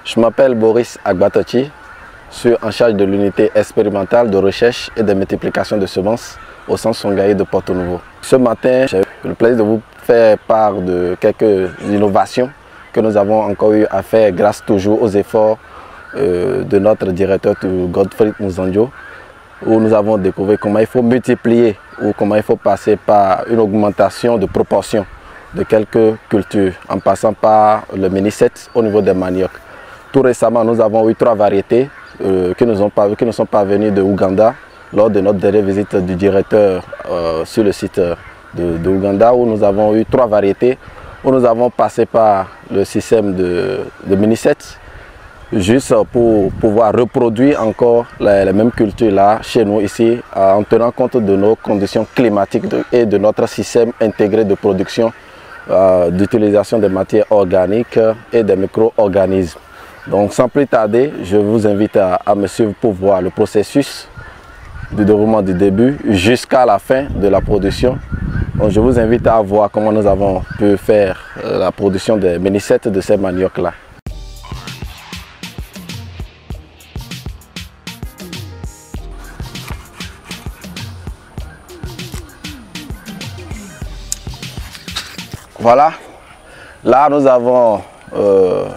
Je m'appelle Boris Agbatochi, je suis en charge de l'unité expérimentale de recherche et de multiplication de semences au centre Songaï de Porto Novo. Ce matin, j'ai eu le plaisir de vous faire part de quelques innovations que nous avons encore eu à faire grâce toujours aux efforts de notre directeur Godfried Muzandio, où nous avons découvert comment il faut multiplier ou comment il faut passer par une augmentation de proportion de quelques cultures en passant par le mini-7 au niveau des maniocs. Tout récemment, nous avons eu 3 variétés qui nous sont parvenues de Ouganda lors de notre dernière visite du directeur sur le site de Ouganda, où nous avons eu 3 variétés, où nous avons passé par le système de mini-7 juste pour pouvoir reproduire encore les mêmes cultures là chez nous ici en tenant compte de nos conditions climatiques et de notre système intégré de production d'utilisation des matières organiques et des micro-organismes. Donc sans plus tarder, je vous invite à me suivre pour voir le processus du déroulement du début jusqu'à la fin de la production. Donc je vous invite à voir comment nous avons pu faire la production des mini-7 de ces maniocs là. Voilà, là nous avons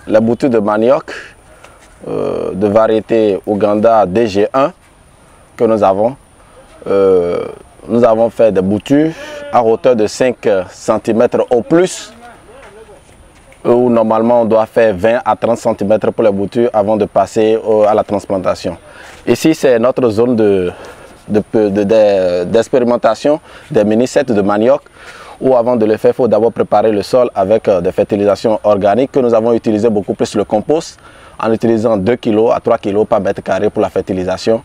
les boutures de manioc de variété Ouganda DG1 que nous avons. Nous avons fait des boutures à hauteur de 5 cm au plus, où normalement on doit faire 20 à 30 cm pour les boutures avant de passer à la transplantation. Ici c'est notre zone d'expérimentation des mini-7 de manioc, où avant de le faire, il faut d'abord préparer le sol avec des fertilisations organiques que nous avons utilisé beaucoup plus le compost en utilisant 2 kg à 3 kg par mètre carré pour la fertilisation.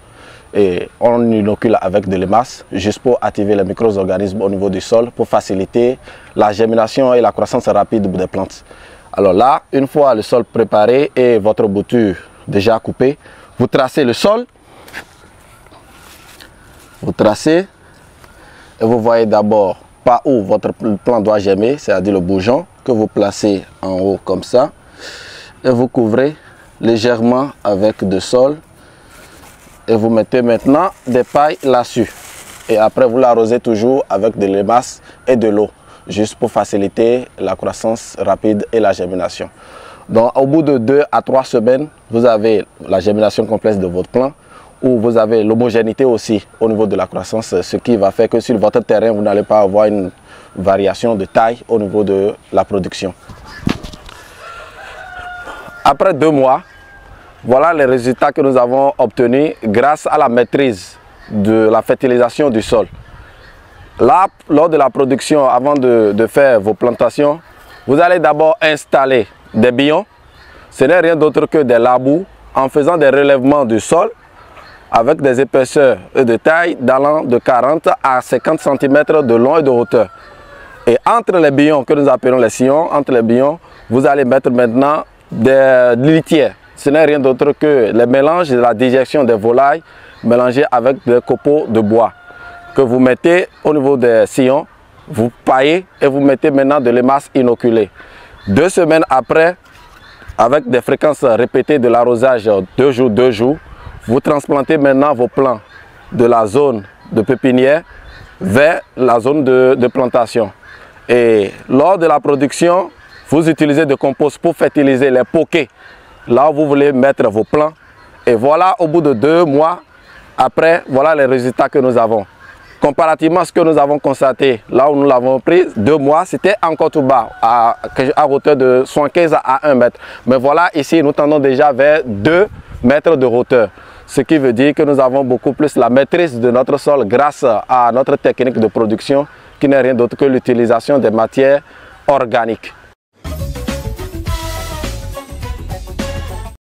Et on inocule avec de l'emasse juste pour activer les micro-organismes au niveau du sol pour faciliter la germination et la croissance rapide des plantes. Alors là, une fois le sol préparé et votre bouture déjà coupée, vous tracez le sol. Vous tracez et vous voyez d'abord par où votre plant doit germer, c'est-à-dire le bourgeon que vous placez en haut comme ça. Et vous couvrez légèrement avec de sol. Et vous mettez maintenant des pailles là-dessus. Et après vous l'arrosez toujours avec de l'emasse et de l'eau, juste pour faciliter la croissance rapide et la germination. Donc au bout de 2 à 3 semaines, vous avez la germination complète de votre plant, où vous avez l'homogénéité aussi au niveau de la croissance, ce qui va faire que sur votre terrain, vous n'allez pas avoir une variation de taille au niveau de la production. Après 2 mois, voilà les résultats que nous avons obtenus grâce à la maîtrise de la fertilisation du sol. Là, lors de la production, avant de faire vos plantations, vous allez d'abord installer des billons. Ce n'est rien d'autre que des labous en faisant des relèvements du sol avec des épaisseurs de taille allant de 40 à 50 cm de long et de hauteur. Et entre les billons que nous appelons les sillons, entre les billons, vous allez mettre maintenant des litières. Ce n'est rien d'autre que les mélanges de la digestion des volailles mélangés avec des copeaux de bois que vous mettez au niveau des sillons, vous paillez et vous mettez maintenant de l'emasse inoculée. 2 semaines après, avec des fréquences répétées de l'arrosage 2 jours, vous transplantez maintenant vos plants de la zone de pépinière vers la zone de plantation. Et lors de la production, vous utilisez de compost pour fertiliser les poquets là où vous voulez mettre vos plants. Et voilà, au bout de 2 mois après, voilà les résultats que nous avons. Comparativement à ce que nous avons constaté là où nous l'avons pris, 2 mois, c'était encore tout bas, à hauteur de 75 à 1 mètre. Mais voilà, ici, nous tendons déjà vers 2 mètres de hauteur. Ce qui veut dire que nous avons beaucoup plus la maîtrise de notre sol grâce à notre technique de production qui n'est rien d'autre que l'utilisation des matières organiques.